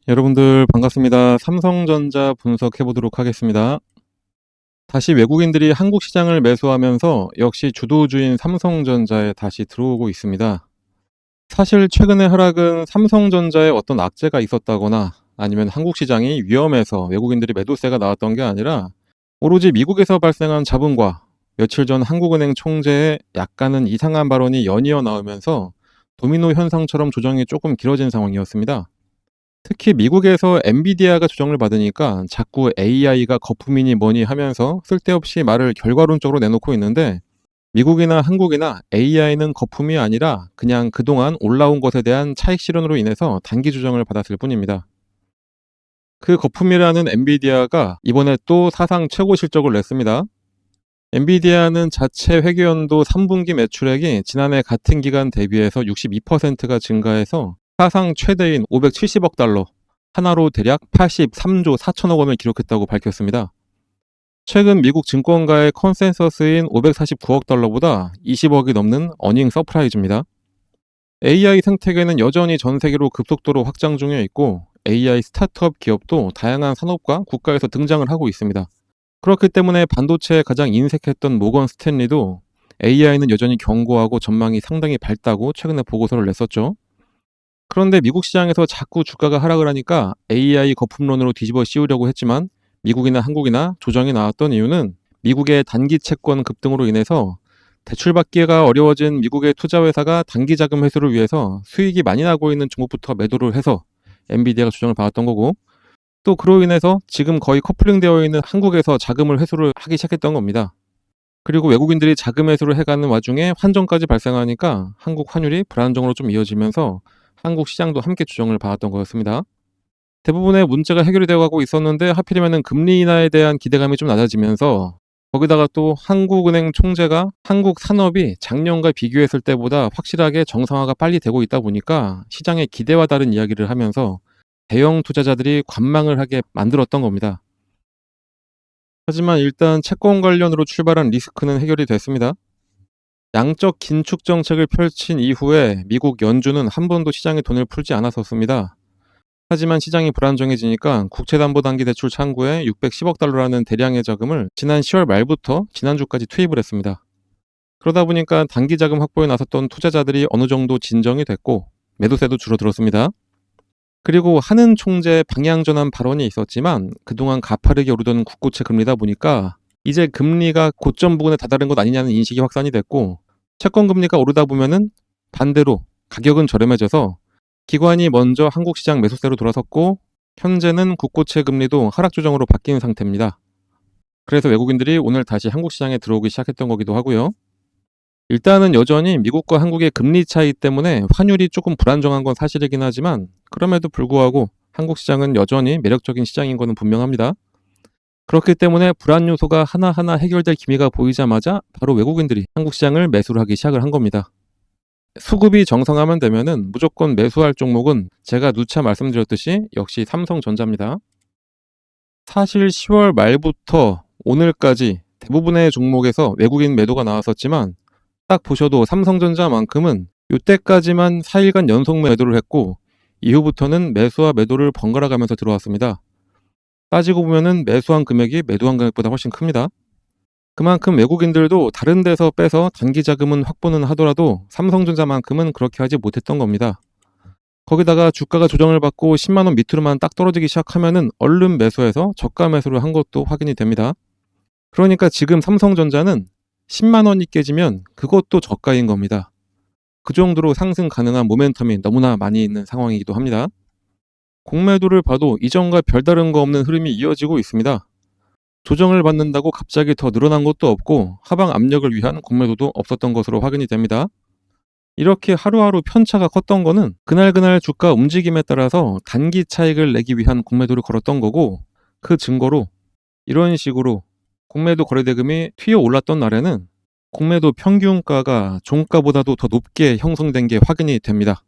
여러분들 반갑습니다. 삼성전자 분석해 보도록 하겠습니다. 다시 외국인들이 한국 시장을 매수하면서 역시 주도주인 삼성전자에 다시 들어오고 있습니다. 사실 최근의 하락은 삼성전자에 어떤 악재가 있었다거나 아니면 한국 시장이 위험해서 외국인들이 매도세가 나왔던 게 아니라 오로지 미국에서 발생한 잡음과 며칠 전 한국은행 총재의 약간은 이상한 발언이 연이어 나오면서 도미노 현상처럼 조정이 조금 길어진 상황이었습니다. 특히 미국에서 엔비디아가 조정을 받으니까 자꾸 AI가 거품이니 뭐니 하면서 쓸데없이 말을 결과론적으로 내놓고 있는데, 미국이나 한국이나 AI는 거품이 아니라 그냥 그동안 올라온 것에 대한 차익 실현으로 인해서 단기 조정을 받았을 뿐입니다. 그 거품이라는 엔비디아가 이번에 또 사상 최고 실적을 냈습니다. 엔비디아는 자체 회계연도 3분기 매출액이 지난해 같은 기간 대비해서 62%가 증가해서 사상 최대인 570억 달러, 하나로 대략 83조 4천억 원을 기록했다고 밝혔습니다. 최근 미국 증권가의 컨센서스인 549억 달러보다 20억이 넘는 어닝 서프라이즈입니다. AI 생태계는 여전히 전 세계로 급속도로 확장 중에 있고, AI 스타트업 기업도 다양한 산업과 국가에서 등장을 하고 있습니다. 그렇기 때문에 반도체에 가장 인색했던 모건 스탠리도 AI는 여전히 견고하고 전망이 상당히 밝다고 최근에 보고서를 냈었죠. 그런데 미국 시장에서 자꾸 주가가 하락을 하니까 AI 거품론으로 뒤집어 씌우려고 했지만, 미국이나 한국이나 조정이 나왔던 이유는 미국의 단기 채권 급등으로 인해서 대출받기가 어려워진 미국의 투자회사가 단기 자금 회수를 위해서 수익이 많이 나고 있는 종목부터 매도를 해서 엔비디아가 조정을 받았던 거고, 또 그로 인해서 지금 거의 커플링 되어 있는 한국에서 자금을 회수를 하기 시작했던 겁니다. 그리고 외국인들이 자금 회수를 해가는 와중에 환전까지 발생하니까 한국 환율이 불안정으로 좀 이어지면서 한국 시장도 함께 조정을 받았던 거였습니다. 대부분의 문제가 해결이 되어 가고 있었는데, 하필이면 금리 인하에 대한 기대감이 좀 낮아지면서, 거기다가 또 한국은행 총재가 한국 산업이 작년과 비교했을 때보다 확실하게 정상화가 빨리 되고 있다 보니까 시장의 기대와 다른 이야기를 하면서 대형 투자자들이 관망을 하게 만들었던 겁니다. 하지만 일단 채권 관련으로 출발한 리스크는 해결이 됐습니다. 양적 긴축 정책을 펼친 이후에 미국 연준은 한 번도 시장에 돈을 풀지 않았었습니다. 하지만 시장이 불안정해지니까 국채담보단기대출 창구에 610억 달러라는 대량의 자금을 지난 10월 말부터 지난주까지 투입을 했습니다. 그러다 보니까 단기 자금 확보에 나섰던 투자자들이 어느 정도 진정이 됐고, 매도세도 줄어들었습니다. 그리고 하는 총재의 방향전환 발언이 있었지만, 그동안 가파르게 오르던 국고채 금리다 보니까 이제 금리가 고점 부근에 다다른 것 아니냐는 인식이 확산이 됐고, 채권 금리가 오르다 보면은 반대로 가격은 저렴해져서 기관이 먼저 한국 시장 매수세로 돌아섰고, 현재는 국고채 금리도 하락 조정으로 바뀐 상태입니다. 그래서 외국인들이 오늘 다시 한국 시장에 들어오기 시작했던 거기도 하고요. 일단은 여전히 미국과 한국의 금리 차이 때문에 환율이 조금 불안정한 건 사실이긴 하지만, 그럼에도 불구하고 한국 시장은 여전히 매력적인 시장인 거는 분명합니다. 그렇기 때문에 불안 요소가 하나하나 해결될 기미가 보이자마자 바로 외국인들이 한국 시장을 매수를 하기 시작을 한 겁니다. 수급이 정상화만 되면은 무조건 매수할 종목은 제가 누차 말씀드렸듯이 역시 삼성전자입니다. 사실 10월 말부터 오늘까지 대부분의 종목에서 외국인 매도가 나왔었지만, 딱 보셔도 삼성전자만큼은 이때까지만 4일간 연속 매도를 했고, 이후부터는 매수와 매도를 번갈아 가면서 들어왔습니다. 따지고 보면은 매수한 금액이 매도한 금액보다 훨씬 큽니다. 그만큼 외국인들도 다른 데서 빼서 단기 자금은 확보는 하더라도 삼성전자만큼은 그렇게 하지 못했던 겁니다. 거기다가 주가가 조정을 받고 10만 원 밑으로만 딱 떨어지기 시작하면은 얼른 매수해서 저가 매수를 한 것도 확인이 됩니다. 그러니까 지금 삼성전자는 10만 원이 깨지면 그것도 저가인 겁니다. 그 정도로 상승 가능한 모멘텀이 너무나 많이 있는 상황이기도 합니다. 공매도를 봐도 이전과 별다른 거 없는 흐름이 이어지고 있습니다. 조정을 받는다고 갑자기 더 늘어난 것도 없고, 하방 압력을 위한 공매도도 없었던 것으로 확인이 됩니다. 이렇게 하루하루 편차가 컸던 거는 그날 주가 움직임에 따라서 단기 차익을 내기 위한 공매도를 걸었던 거고, 그 증거로 이런 식으로 공매도 거래대금이 튀어 올랐던 날에는 공매도 평균가가 종가보다도 더 높게 형성된 게 확인이 됩니다.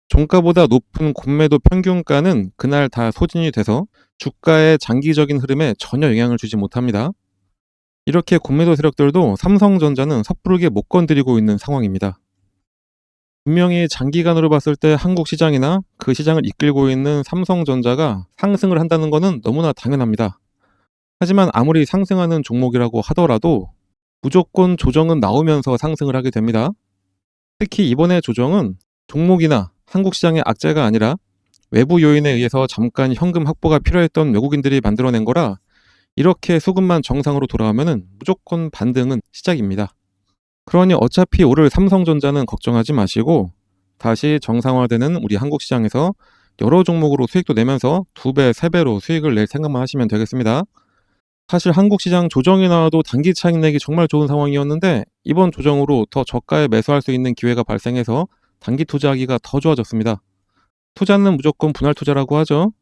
종가보다 높은 공매도 평균가는 그날 다 소진이 돼서 주가의 장기적인 흐름에 전혀 영향을 주지 못합니다. 이렇게 공매도 세력들도 삼성전자는 섣부르게 못 건드리고 있는 상황입니다. 분명히 장기간으로 봤을 때 한국 시장이나 그 시장을 이끌고 있는 삼성전자가 상승을 한다는 것은 너무나 당연합니다. 하지만 아무리 상승하는 종목이라고 하더라도 무조건 조정은 나오면서 상승을 하게 됩니다. 특히 이번에 조정은 종목이나 한국 시장의 악재가 아니라 외부 요인에 의해서 잠깐 현금 확보가 필요했던 외국인들이 만들어낸 거라, 이렇게 수급만 정상으로 돌아오면 무조건 반등은 시작입니다. 그러니 어차피 오를 삼성전자는 걱정하지 마시고 다시 정상화되는 우리 한국 시장에서 여러 종목으로 수익도 내면서 2배, 3배로 수익을 낼 생각만 하시면 되겠습니다. 사실 한국 시장 조정이 나와도 단기 차익 내기 정말 좋은 상황이었는데, 이번 조정으로 더 저가에 매수할 수 있는 기회가 발생해서 단기 투자하기가 더 좋아졌습니다. 투자는 무조건 분할 투자라고 하죠.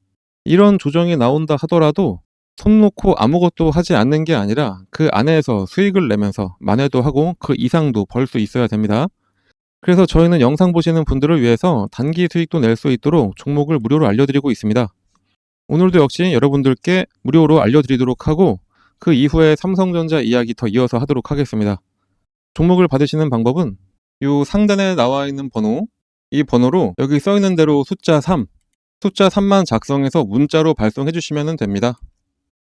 이런 조정이 나온다 하더라도 손 놓고 아무것도 하지 않는 게 아니라 그 안에서 수익을 내면서 만회도 하고 그 이상도 벌 수 있어야 됩니다. 그래서 저희는 영상 보시는 분들을 위해서 단기 수익도 낼 수 있도록 종목을 무료로 알려드리고 있습니다. 오늘도 역시 여러분들께 무료로 알려드리도록 하고 그 이후에 삼성전자 이야기 더 이어서 하도록 하겠습니다. 종목을 받으시는 방법은 이 상단에 나와 있는 번호, 이 번호로 여기 써 있는 대로 숫자 3만 작성해서 문자로 발송해 주시면 됩니다.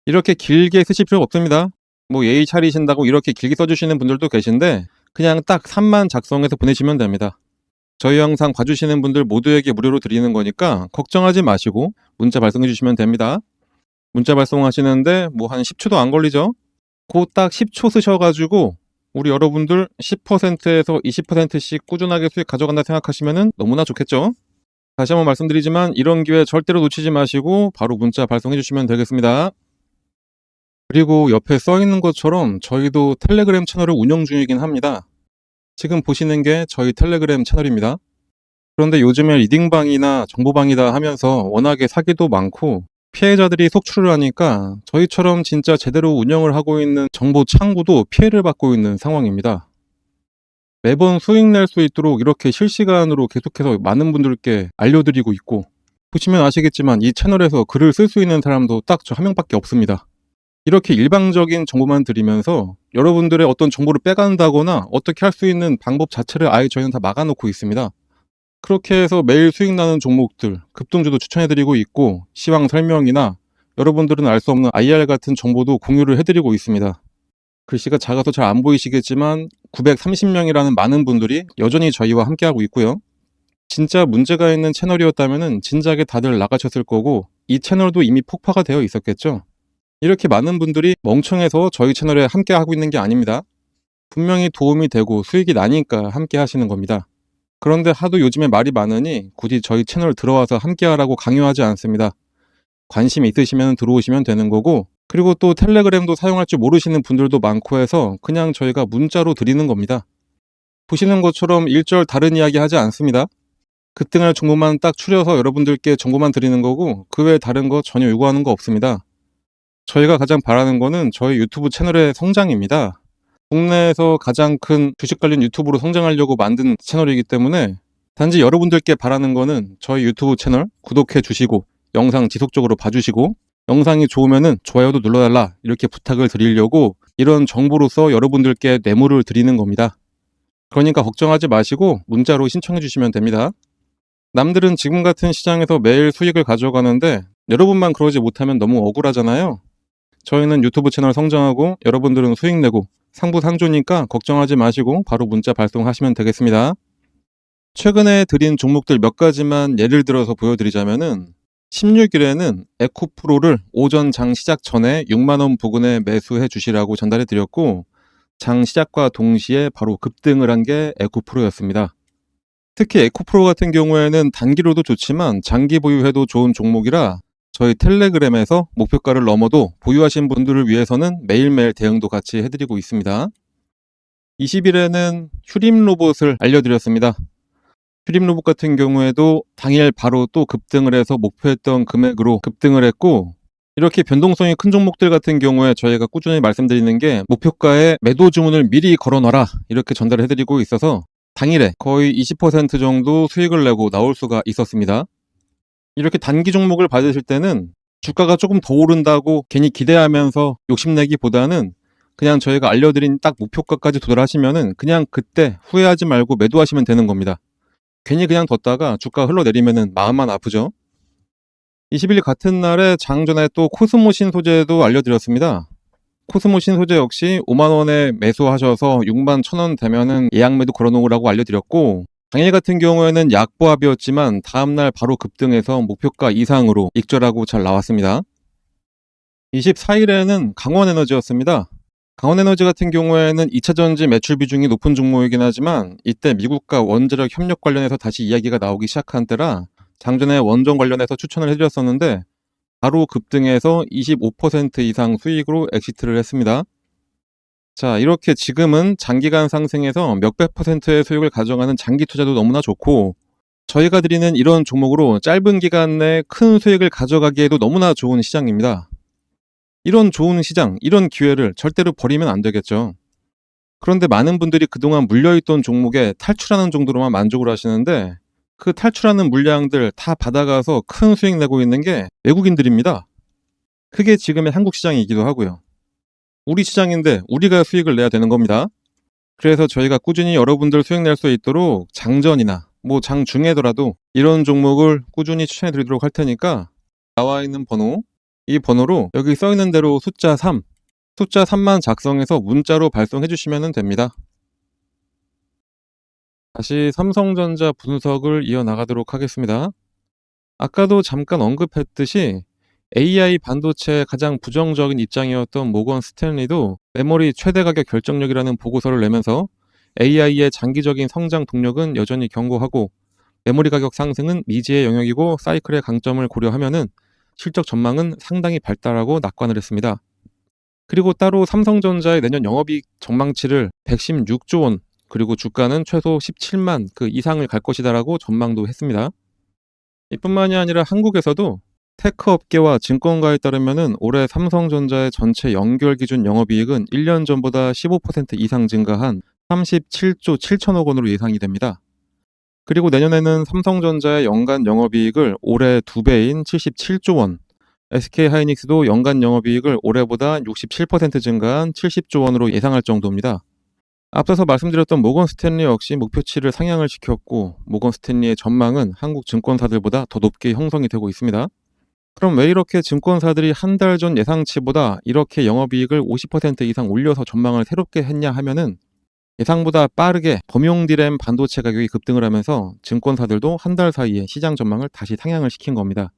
이렇게 길게 쓰실 필요 없습니다. 뭐 예의 차리신다고 이렇게 길게 써주시는 분들도 계신데 그냥 딱 3만 작성해서 보내시면 됩니다. 저희 영상 봐주시는 분들 모두에게 무료로 드리는 거니까 걱정하지 마시고 문자 발송해 주시면 됩니다. 문자 발송하시는데 뭐 한 10초도 안 걸리죠? 그 딱 10초 쓰셔가지고 우리 여러분들 10%에서 20%씩 꾸준하게 수익 가져간다 생각하시면 너무나 좋겠죠? 다시 한번 말씀드리지만 이런 기회 절대로 놓치지 마시고 바로 문자 발송해 주시면 되겠습니다. 그리고 옆에 써 있는 것처럼 저희도 텔레그램 채널을 운영 중이긴 합니다. 지금 보시는 게 저희 텔레그램 채널입니다. 그런데 요즘에 리딩방이나 정보방이다 하면서 워낙에 사기도 많고 피해자들이 속출을 하니까 저희처럼 진짜 제대로 운영을 하고 있는 정보 창구도 피해를 받고 있는 상황입니다. 매번 수익 낼 수 있도록 이렇게 실시간으로 계속해서 많은 분들께 알려드리고 있고, 보시면 아시겠지만 이 채널에서 글을 쓸 수 있는 사람도 딱 저 한 명밖에 없습니다. 이렇게 일방적인 정보만 드리면서 여러분들의 어떤 정보를 빼간다거나 어떻게 할 수 있는 방법 자체를 아예 저희는 다 막아놓고 있습니다. 그렇게 해서 매일 수익 나는 종목들 급등주도 추천해드리고 있고, 시황 설명이나 여러분들은 알 수 없는 IR 같은 정보도 공유를 해드리고 있습니다. 글씨가 작아서 잘 안 보이시겠지만 930명이라는 많은 분들이 여전히 저희와 함께하고 있고요. 진짜 문제가 있는 채널이었다면 진작에 다들 나가셨을 거고 이 채널도 이미 폭파가 되어 있었겠죠. 이렇게 많은 분들이 멍청해서 저희 채널에 함께하고 있는 게 아닙니다. 분명히 도움이 되고 수익이 나니까 함께 하시는 겁니다. 그런데 하도 요즘에 말이 많으니 굳이 저희 채널 들어와서 함께하라고 강요하지 않습니다. 관심 있으시면 들어오시면 되는 거고, 그리고 또 텔레그램도 사용할 줄 모르시는 분들도 많고 해서 그냥 저희가 문자로 드리는 겁니다. 보시는 것처럼 일절 다른 이야기 하지 않습니다. 급등할 정보만 딱 추려서 여러분들께 정보만 드리는 거고 그 외에 다른 거 전혀 요구하는 거 없습니다. 저희가 가장 바라는 거는 저희 유튜브 채널의 성장입니다. 국내에서 가장 큰 주식 관련 유튜브로 성장하려고 만든 채널이기 때문에 단지 여러분들께 바라는 거는 저희 유튜브 채널 구독해 주시고 영상 지속적으로 봐주시고 영상이 좋으면은 좋아요도 눌러달라 이렇게 부탁을 드리려고 이런 정보로서 여러분들께 뇌물을 드리는 겁니다. 그러니까 걱정하지 마시고 문자로 신청해 주시면 됩니다. 남들은 지금 같은 시장에서 매일 수익을 가져가는데 여러분만 그러지 못하면 너무 억울하잖아요. 저희는 유튜브 채널 성장하고 여러분들은 수익 내고 상부상조니까 걱정하지 마시고 바로 문자 발송하시면 되겠습니다. 최근에 드린 종목들 몇 가지만 예를 들어서 보여드리자면은 16일에는 에코프로를 오전 장 시작 전에 6만원 부근에 매수해 주시라고 전달해 드렸고, 장 시작과 동시에 바로 급등을 한 게 에코프로였습니다. 특히 에코프로 같은 경우에는 단기로도 좋지만 장기 보유해도 좋은 종목이라 저희 텔레그램에서 목표가를 넘어도 보유하신 분들을 위해서는 매일매일 대응도 같이 해드리고 있습니다. 20일에는 휴림 로봇을 알려드렸습니다. 휴림 로봇 같은 경우에도 당일 바로 또 급등을 해서 목표했던 금액으로 급등을 했고, 이렇게 변동성이 큰 종목들 같은 경우에 저희가 꾸준히 말씀드리는 게 목표가에 매도 주문을 미리 걸어놔라 이렇게 전달을 해드리고 있어서 당일에 거의 20% 정도 수익을 내고 나올 수가 있었습니다. 이렇게 단기 종목을 받으실 때는 주가가 조금 더 오른다고 괜히 기대하면서 욕심내기보다는 그냥 저희가 알려드린 딱 목표가까지 도달하시면은 그냥 그때 후회하지 말고 매도하시면 되는 겁니다. 괜히 그냥 뒀다가 주가 흘러내리면은 마음만 아프죠. 20일 같은 날에 장전에 또 코스모 신소재도 알려드렸습니다. 코스모 신소재 역시 5만원에 매수하셔서 6만 1,000원 되면은 예약 매도 걸어놓으라고 알려드렸고, 당일 같은 경우에는 약보합이었지만 다음날 바로 급등해서 목표가 이상으로 익절하고 잘 나왔습니다. 24일에는 강원에너지였습니다. 강원에너지 같은 경우에는 2차전지 매출 비중이 높은 종목이긴 하지만 이때 미국과 원자력 협력 관련해서 다시 이야기가 나오기 시작한 때라 장전에 원전 관련해서 추천을 해드렸었는데 바로 급등해서 25% 이상 수익으로 엑시트를 했습니다. 자, 이렇게 지금은 장기간 상승해서 몇백 %의 수익을 가져가는 장기 투자도 너무나 좋고, 저희가 드리는 이런 종목으로 짧은 기간 내에 큰 수익을 가져가기에도 너무나 좋은 시장입니다. 이런 좋은 시장, 이런 기회를 절대로 버리면 안 되겠죠. 그런데 많은 분들이 그동안 물려있던 종목에 탈출하는 정도로만 만족을 하시는데, 그 탈출하는 물량들 다 받아가서 큰 수익 내고 있는 게 외국인들입니다. 그게 지금의 한국 시장이기도 하고요. 우리 시장인데 우리가 수익을 내야 되는 겁니다. 그래서 저희가 꾸준히 여러분들 수익 낼 수 있도록 장전이나 장중에더라도 이런 종목을 꾸준히 추천해 드리도록 할 테니까 나와 있는 번호, 이 번호로 여기 써 있는 대로 숫자 3만 작성해서 문자로 발송해 주시면 됩니다. 다시 삼성전자 분석을 이어나가도록 하겠습니다. 아까도 잠깐 언급했듯이 AI 반도체의 가장 부정적인 입장이었던 모건 스탠리도 메모리 최대 가격 결정력이라는 보고서를 내면서 AI의 장기적인 성장 동력은 여전히 견고하고 메모리 가격 상승은 미지의 영역이고 사이클의 강점을 고려하면은 실적 전망은 상당히 밝다라고 낙관을 했습니다. 그리고 따로 삼성전자의 내년 영업이익 전망치를 116조 원, 그리고 주가는 최소 17만 그 이상을 갈 것이다라고 전망도 했습니다. 이뿐만이 아니라 한국에서도 테크 업계와 증권가에 따르면은 올해 삼성전자의 전체 연결 기준 영업이익은 1년 전보다 15% 이상 증가한 37조 7천억 원으로 예상이 됩니다. 그리고 내년에는 삼성전자의 연간 영업이익을 올해 2배인 77조 원, SK하이닉스도 연간 영업이익을 올해보다 67% 증가한 70조 원으로 예상할 정도입니다. 앞서서 말씀드렸던 모건 스탠리 역시 목표치를 상향을 시켰고, 모건 스탠리의 전망은 한국 증권사들보다 더 높게 형성이 되고 있습니다. 그럼 왜 이렇게 증권사들이 한 달 전 예상치보다 이렇게 영업이익을 50% 이상 올려서 전망을 새롭게 했냐 하면은, 예상보다 빠르게 범용 디램 반도체 가격이 급등을 하면서 증권사들도 한 달 사이에 시장 전망을 다시 상향을 시킨 겁니다.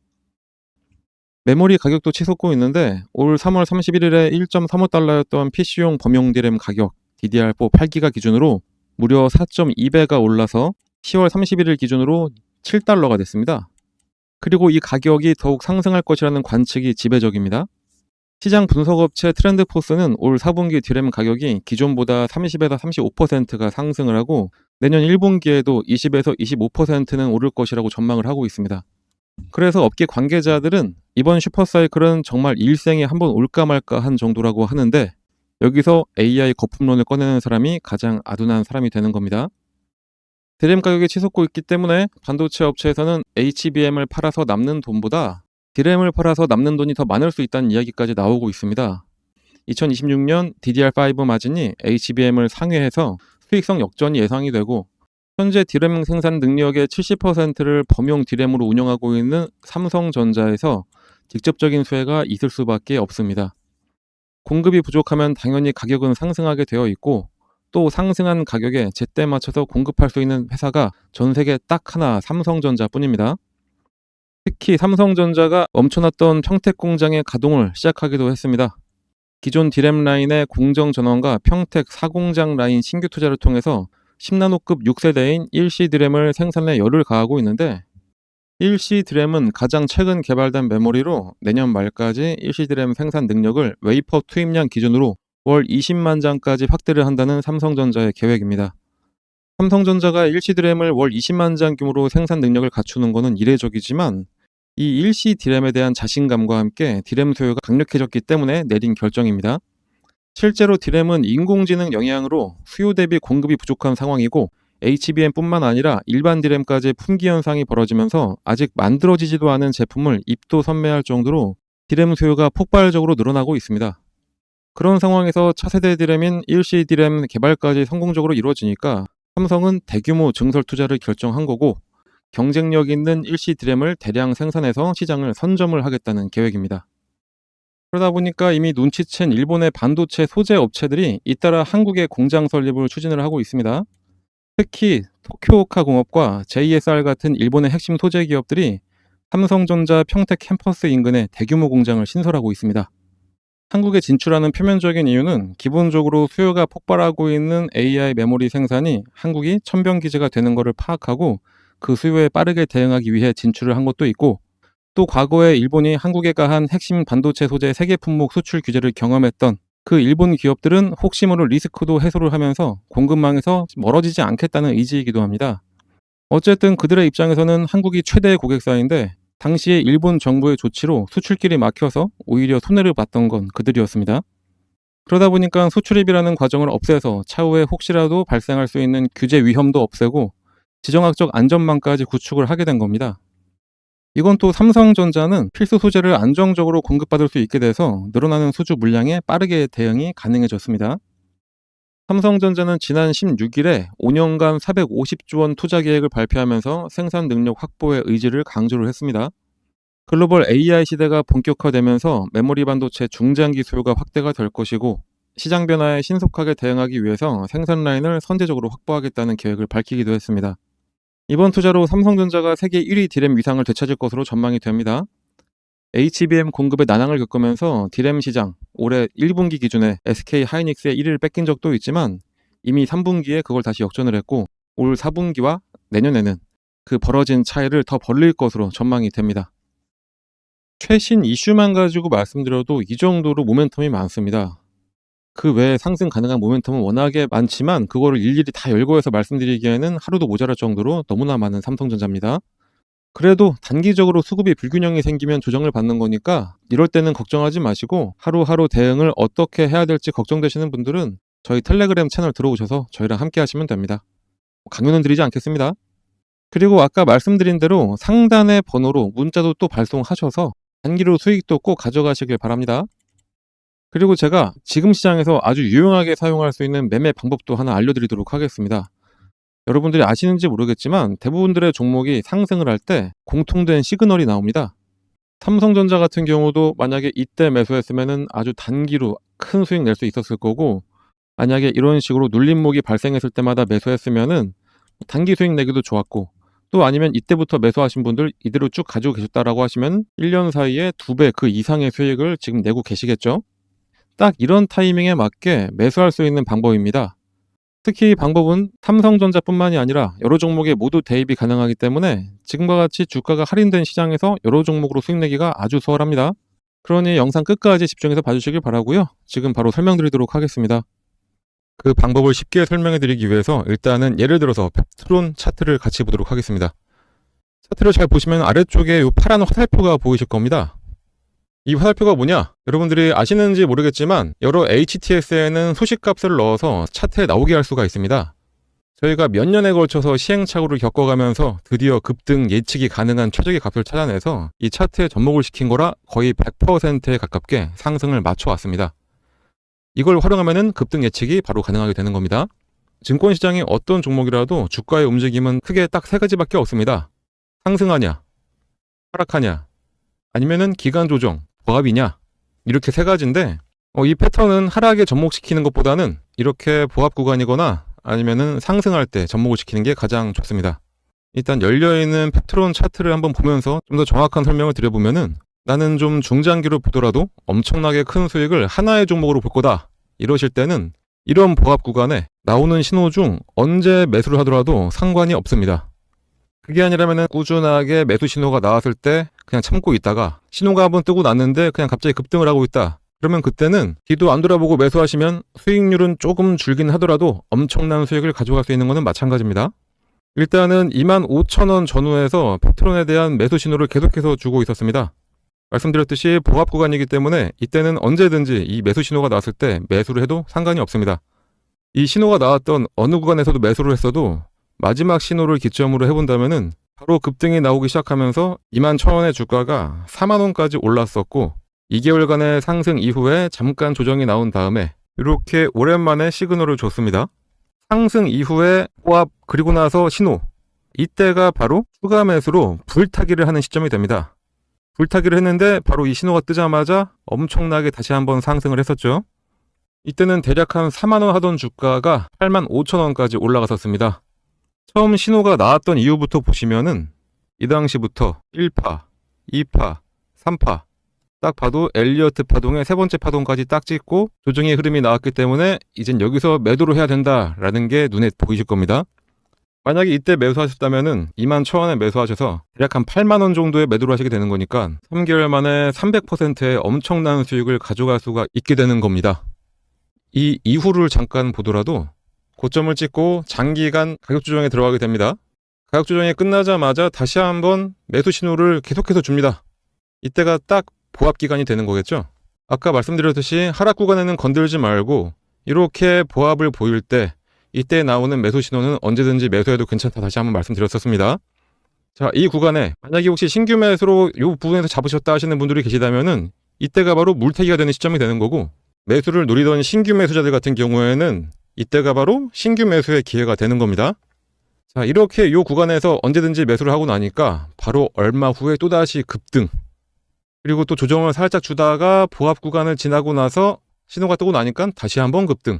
메모리 가격도 치솟고 있는데 올 3월 31일에 1.35달러였던 PC용 범용 디램 가격 DDR4 8기가 기준으로 무려 4.2배가 올라서 10월 31일 기준으로 7달러가 됐습니다. 그리고 이 가격이 더욱 상승할 것이라는 관측이 지배적입니다. 시장 분석업체 트렌드포스는 올 4분기 디램 가격이 기존보다 30에서 35%가 상승을 하고 내년 1분기에도 20에서 25%는 오를 것이라고 전망을 하고 있습니다. 그래서 업계 관계자들은 이번 슈퍼사이클은 정말 일생에 한번 올까 말까 한 정도라고 하는데, 여기서 AI 거품론을 꺼내는 사람이 가장 아둔한 사람이 되는 겁니다. 디램 가격이 치솟고 있기 때문에 반도체 업체에서는 HBM을 팔아서 남는 돈보다 디램을 팔아서 남는 돈이 더 많을 수 있다는 이야기까지 나오고 있습니다. 2026년 DDR5 마진이 HBM을 상회해서 수익성 역전이 예상이 되고, 현재 디램 생산 능력의 70%를 범용 디램으로 운영하고 있는 삼성전자에서 직접적인 수혜가 있을 수밖에 없습니다. 공급이 부족하면 당연히 가격은 상승하게 되어 있고, 또 상승한 가격에 제때 맞춰서 공급할 수 있는 회사가 전 세계 딱 하나 삼성전자뿐입니다. 특히 삼성전자가 멈춰놨던 평택 공장의 가동을 시작하기도 했습니다. 기존 디램 라인의 공정 전원과 평택 4공장 라인 신규 투자를 통해서 10나노급 6세대인 1C 디램을 생산에 열을 가하고 있는데, 1C 디램은 가장 최근 개발된 메모리로 내년 말까지 1C 디램 생산 능력을 웨이퍼 투입량 기준으로 월 20만 장까지 확대를 한다는 삼성전자의 계획입니다. 삼성전자가 1C 디램을 월 20만 장 규모로 생산 능력을 갖추는 것은 이례적이지만, 이 1C 디램에 대한 자신감과 함께 디램 수요가 강력해졌기 때문에 내린 결정입니다. 실제로 디램은 인공지능 영향으로 수요 대비 공급이 부족한 상황이고, HBM뿐만 아니라 일반 디램까지 품귀 현상이 벌어지면서 아직 만들어지지도 않은 제품을 입도 선매할 정도로 디램 수요가 폭발적으로 늘어나고 있습니다. 그런 상황에서 차세대 디램인 1C 디램 개발까지 성공적으로 이루어지니까 삼성은 대규모 증설 투자를 결정한 거고 경쟁력 있는 일시 DRAM을 대량 생산해서 시장을 선점을 하겠다는 계획입니다. 그러다 보니까 이미 눈치챈 일본의 반도체 소재 업체들이 잇따라 한국의 공장 설립을 추진을 하고 있습니다. 특히 토쿄오카 공업과 JSR 같은 일본의 핵심 소재 기업들이 삼성전자 평택 캠퍼스 인근에 대규모 공장을 신설하고 있습니다. 한국에 진출하는 표면적인 이유는 기본적으로 수요가 폭발하고 있는 AI 메모리 생산이 한국이 천변 기지가 되는 것을 파악하고 그 수요에 빠르게 대응하기 위해 진출을 한 것도 있고, 또 과거에 일본이 한국에 가한 핵심 반도체 소재 세계 품목 수출 규제를 경험했던 그 일본 기업들은 혹시 모를 리스크도 해소를 하면서 공급망에서 멀어지지 않겠다는 의지이기도 합니다. 어쨌든 그들의 입장에서는 한국이 최대의 고객사인데 당시에 일본 정부의 조치로 수출길이 막혀서 오히려 손해를 봤던 건 그들이었습니다. 그러다 보니까 수출입이라는 과정을 없애서 차후에 혹시라도 발생할 수 있는 규제 위험도 없애고 지정학적 안전망까지 구축을 하게 된 겁니다. 이건 또 삼성전자는 필수 소재를 안정적으로 공급받을 수 있게 돼서 늘어나는 수주 물량에 빠르게 대응이 가능해졌습니다. 삼성전자는 지난 16일에 5년간 450조 원 투자 계획을 발표하면서 생산 능력 확보의 의지를 강조를 했습니다. 글로벌 AI 시대가 본격화되면서 메모리 반도체 중장기 수요가 확대가 될 것이고 시장 변화에 신속하게 대응하기 위해서 생산 라인을 선제적으로 확보하겠다는 계획을 밝히기도 했습니다. 이번 투자로 삼성전자가 세계 1위 디램 위상을 되찾을 것으로 전망이 됩니다. HBM 공급의 난항을 겪으면서 디램 시장 올해 1분기 기준에 SK 하이닉스의 1위를 뺏긴 적도 있지만 이미 3분기에 그걸 다시 역전을 했고 올 4분기와 내년에는 그 벌어진 차이를 더 벌릴 것으로 전망이 됩니다. 최신 이슈만 가지고 말씀드려도 이 정도로 모멘텀이 많습니다. 그 외에 상승 가능한 모멘텀은 워낙에 많지만 그거를 일일이 다 열거해서 말씀드리기에는 하루도 모자랄 정도로 너무나 많은 삼성전자입니다. 그래도 단기적으로 수급이 불균형이 생기면 조정을 받는 거니까 이럴 때는 걱정하지 마시고 하루하루 대응을 어떻게 해야 될지 걱정되시는 분들은 저희 텔레그램 채널 들어오셔서 저희랑 함께 하시면 됩니다. 강요는 드리지 않겠습니다. 그리고 아까 말씀드린 대로 상단의 번호로 문자도 또 발송하셔서 단기로 수익도 꼭 가져가시길 바랍니다. 그리고 제가 지금 시장에서 아주 유용하게 사용할 수 있는 매매 방법도 하나 알려드리도록 하겠습니다. 여러분들이 아시는지 모르겠지만 대부분들의 종목이 상승을 할 때 공통된 시그널이 나옵니다. 삼성전자 같은 경우도 만약에 이때 매수했으면 아주 단기로 큰 수익 낼 수 있었을 거고, 만약에 이런 식으로 눌림목이 발생했을 때마다 매수했으면 단기 수익 내기도 좋았고, 또 아니면 이때부터 매수하신 분들 이대로 쭉 가지고 계셨다라고 하시면 1년 사이에 2배 그 이상의 수익을 지금 내고 계시겠죠. 딱 이런 타이밍에 맞게 매수할 수 있는 방법입니다. 특히 이 방법은 삼성전자뿐만이 아니라 여러 종목에 모두 대입이 가능하기 때문에 지금과 같이 주가가 할인된 시장에서 여러 종목으로 수익 내기가 아주 수월합니다. 그러니 영상 끝까지 집중해서 봐주시길 바라고요. 지금 바로 설명드리도록 하겠습니다. 그 방법을 쉽게 설명해 드리기 위해서 일단은 예를 들어서 펩트론 차트를 같이 보도록 하겠습니다. 차트를 잘 보시면 아래쪽에 이 파란 화살표가 보이실 겁니다. 이 화살표가 뭐냐? 여러분들이 아시는지 모르겠지만 여러 HTS에는 소식값을 넣어서 차트에 나오게 할 수가 있습니다. 저희가 몇 년에 걸쳐서 시행착오를 겪어가면서 드디어 급등 예측이 가능한 최적의 값을 찾아내서 이 차트에 접목을 시킨 거라 거의 100%에 가깝게 상승을 맞춰왔습니다. 이걸 활용하면 급등 예측이 바로 가능하게 되는 겁니다. 증권시장의 어떤 종목이라도 주가의 움직임은 크게 딱 세 가지밖에 없습니다. 상승하냐, 하락하냐, 아니면은 기간 조정, 보합이냐, 이렇게 세 가지인데 이 패턴은 하락에 접목시키는 것보다는 이렇게 보합 구간이거나 아니면은 상승할 때 접목을 시키는 게 가장 좋습니다. 일단 열려있는 펩트론 차트를 한번 보면서 좀 더 정확한 설명을 드려보면은 나는 좀 중장기로 보더라도 엄청나게 큰 수익을 하나의 종목으로 볼 거다 이러실 때는 이런 보합 구간에 나오는 신호 중 언제 매수를 하더라도 상관이 없습니다. 그게 아니라면 꾸준하게 매수 신호가 나왔을 때 그냥 참고 있다가 신호가 한번 뜨고 났는데 그냥 갑자기 급등을 하고 있다. 그러면 그때는 뒤도 안 돌아보고 매수하시면 수익률은 조금 줄긴 하더라도 엄청난 수익을 가져갈 수 있는 것은 마찬가지입니다. 일단은 25,000원 전후에서 펩트론에 대한 매수 신호를 계속해서 주고 있었습니다. 말씀드렸듯이 보합 구간이기 때문에 이때는 언제든지 이 매수 신호가 나왔을 때 매수를 해도 상관이 없습니다. 이 신호가 나왔던 어느 구간에서도 매수를 했어도 마지막 신호를 기점으로 해본다면은 바로 급등이 나오기 시작하면서 21,000원의 주가가 40,000원까지 올랐었고 2개월간의 상승 이후에 잠깐 조정이 나온 다음에 이렇게 오랜만에 시그널을 줬습니다. 상승 이후에 보합 그리고 나서 신호, 이때가 바로 추가 매수로 불타기를 하는 시점이 됩니다. 불타기를 했는데 바로 이 신호가 뜨자마자 엄청나게 다시 한번 상승을 했었죠. 이때는 대략 한 4만원 하던 주가가 85,000원까지 올라갔었습니다. 처음 신호가 나왔던 이후부터 보시면은 이 당시부터 1파, 2파, 3파 딱 봐도 엘리어트 파동의 세 번째 파동까지 딱 찍고 조정의 흐름이 나왔기 때문에 이젠 여기서 매도를 해야 된다라는 게 눈에 보이실 겁니다. 만약에 이때 매수하셨다면은 21,000원에 매수하셔서 대략 한 8만원 정도의 매도를 하시게 되는 거니까 3개월 만에 300%의 엄청난 수익을 가져갈 수가 있게 되는 겁니다. 이 이후를 잠깐 보더라도 고점을 찍고 장기간 가격 조정에 들어가게 됩니다. 가격 조정이 끝나자마자 다시 한번 매수 신호를 계속해서 줍니다. 이때가 딱 보합 기간이 되는 거겠죠. 아까 말씀드렸듯이 하락 구간에는 건들지 말고 이렇게 보합을 보일 때 이때 나오는 매수 신호는 언제든지 매수해도 괜찮다 다시 한번 말씀드렸었습니다. 자, 이 구간에 만약에 혹시 신규 매수로 이 부분에서 잡으셨다 하시는 분들이 계시다면은 이때가 바로 물타기가 되는 시점이 되는 거고, 매수를 노리던 신규 매수자들 같은 경우에는 이때가 바로 신규 매수의 기회가 되는 겁니다. 자, 이렇게 이 구간에서 언제든지 매수를 하고 나니까 바로 얼마 후에 또다시 급등, 그리고 또 조정을 살짝 주다가 보합 구간을 지나고 나서 신호가 뜨고 나니까 다시 한번 급등.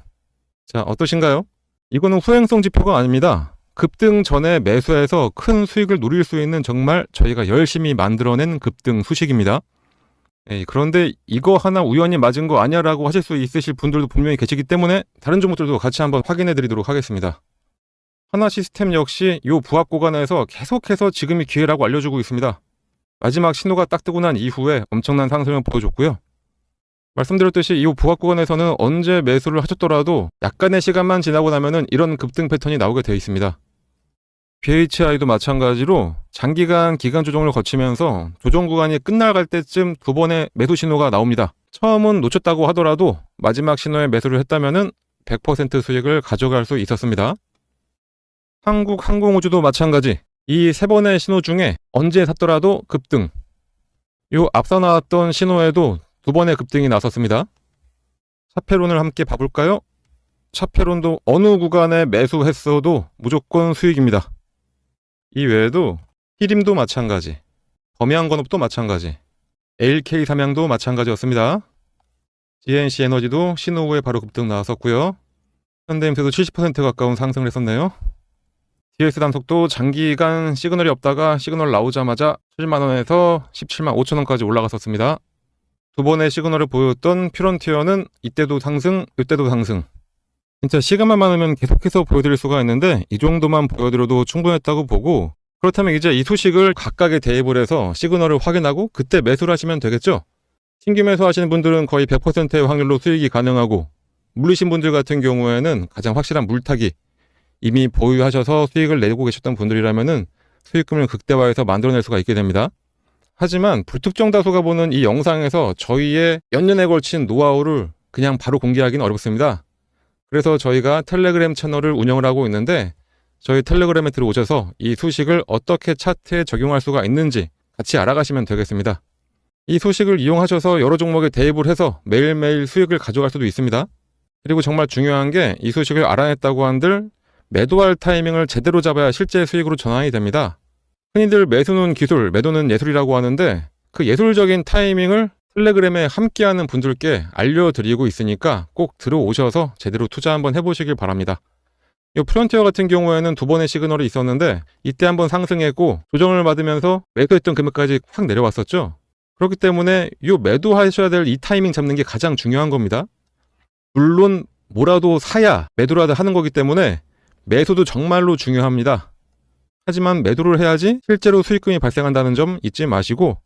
자, 어떠신가요? 이거는 후행성 지표가 아닙니다. 급등 전에 매수해서 큰 수익을 노릴 수 있는 정말 저희가 열심히 만들어낸 급등 수식입니다. 그런데 이거 하나 우연히 맞은 거 아니야 라고 하실 수 있으실 분들도 분명히 계시기 때문에 다른 종목들도 같이 한번 확인해 드리도록 하겠습니다. 하나시스템 역시 이 부합 구간에서 계속해서 지금이 기회라고 알려주고 있습니다. 마지막 신호가 딱 뜨고 난 이후에 엄청난 상승을 보여줬고요. 말씀드렸듯이 이 부합 구간에서는 언제 매수를 하셨더라도 약간의 시간만 지나고 나면은 이런 급등 패턴이 나오게 되어 있습니다. BHI도 마찬가지로 장기간 기간 조정을 거치면서 조정 구간이 끝나갈 때쯤 두 번의 매수 신호가 나옵니다. 처음은 놓쳤다고 하더라도 마지막 신호에 매수를 했다면은 100% 수익을 가져갈 수 있었습니다. 한국항공우주도 마찬가지. 이 세 번의 신호 중에 언제 샀더라도 급등. 요 앞서 나왔던 신호에도 두 번의 급등이 나섰습니다. 차페론을 함께 봐볼까요? 차페론도 어느 구간에 매수했어도 무조건 수익입니다. 이 외에도 히림도 마찬가지, 범양건업도 마찬가지, LK 삼양도 마찬가지였습니다. GNC 에너지도 신호 후에 바로 급등 나왔었고요. 현대임스도 70% 가까운 상승을 했었네요. DS 단속도 장기간 시그널이 없다가 시그널 나오자마자 7만원에서 17만 5천원까지 올라갔었습니다. 두 번의 시그널을 보였던 퓨런티어는 이때도 상승, 이때도 상승. 진짜 시간만 많으면 계속해서 보여드릴 수가 있는데 이 정도만 보여드려도 충분했다고 보고, 그렇다면 이제 이 소식을 각각에 대입을 해서 시그널을 확인하고 그때 매수를 하시면 되겠죠. 신규 매수하시는 분들은 거의 100%의 확률로 수익이 가능하고, 물리신 분들 같은 경우에는 가장 확실한 물타기, 이미 보유하셔서 수익을 내고 계셨던 분들이라면은 수익금을 극대화해서 만들어낼 수가 있게 됩니다. 하지만 불특정 다수가 보는 이 영상에서 저희의 몇 년에 걸친 노하우를 그냥 바로 공개하기는 어렵습니다. 그래서 저희가 텔레그램 채널을 운영을 하고 있는데, 저희 텔레그램에 들어오셔서 이 소식을 어떻게 차트에 적용할 수가 있는지 같이 알아가시면 되겠습니다. 이 소식을 이용하셔서 여러 종목에 대입을 해서 매일매일 수익을 가져갈 수도 있습니다. 그리고 정말 중요한 게 이 소식을 알아냈다고 한들 매도할 타이밍을 제대로 잡아야 실제 수익으로 전환이 됩니다. 흔히들 매수는 기술, 매도는 예술이라고 하는데 그 예술적인 타이밍을 텔레그램에 함께하는 분들께 알려드리고 있으니까 꼭 들어오셔서 제대로 투자 한번 해보시길 바랍니다. 이 프론티어 같은 경우에는 두 번의 시그널이 있었는데 이때 한번 상승했고 조정을 받으면서 매도했던 금액까지 확 내려왔었죠. 그렇기 때문에 이 매도하셔야 될 이 타이밍 잡는 게 가장 중요한 겁니다. 물론 뭐라도 사야 매도라도 하는 거기 때문에 매수도 정말로 중요합니다. 하지만 매도를 해야지 실제로 수익금이 발생한다는 점 잊지 마시고,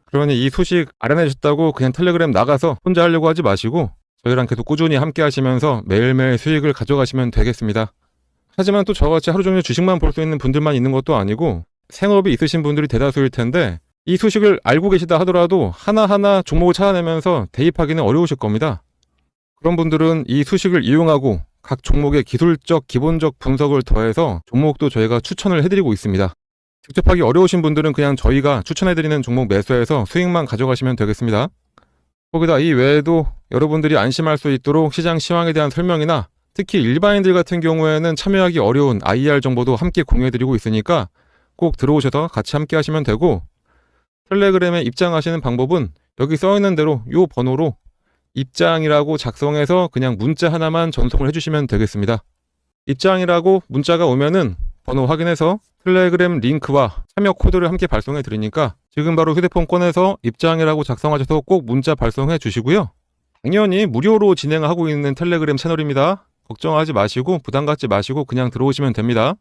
그러니 이 소식 알아내셨다고 그냥 텔레그램 나가서 혼자 하려고 하지 마시고 저희랑 계속 꾸준히 함께 하시면서 매일매일 수익을 가져가시면 되겠습니다. 하지만 또 저같이 하루 종일 주식만 볼 수 있는 분들만 있는 것도 아니고 생업이 있으신 분들이 대다수일 텐데, 이 소식을 알고 계시다 하더라도 하나하나 종목을 찾아내면서 대입하기는 어려우실 겁니다. 그런 분들은 이 소식을 이용하고 각 종목의 기술적, 기본적 분석을 더해서 종목도 저희가 추천을 해드리고 있습니다. 직접 하기 어려우신 분들은 그냥 저희가 추천해드리는 종목 매수해서 수익만 가져가시면 되겠습니다. 거기다 이 외에도 여러분들이 안심할 수 있도록 시장 시황에 대한 설명이나 특히 일반인들 같은 경우에는 참여하기 어려운 IR 정보도 함께 공유해드리고 있으니까 꼭 들어오셔서 같이 함께 하시면 되고, 텔레그램에 입장하시는 방법은 여기 써있는 대로 이 번호로 입장이라고 작성해서 그냥 문자 하나만 전송을 해주시면 되겠습니다. 입장이라고 문자가 오면은 번호 확인해서 텔레그램 링크와 참여 코드를 함께 발송해 드리니까 지금 바로 휴대폰 꺼내서 입장이라고 작성하셔서 꼭 문자 발송해 주시고요. 당연히 무료로 진행하고 있는 텔레그램 채널입니다. 걱정하지 마시고 부담 갖지 마시고 그냥 들어오시면 됩니다.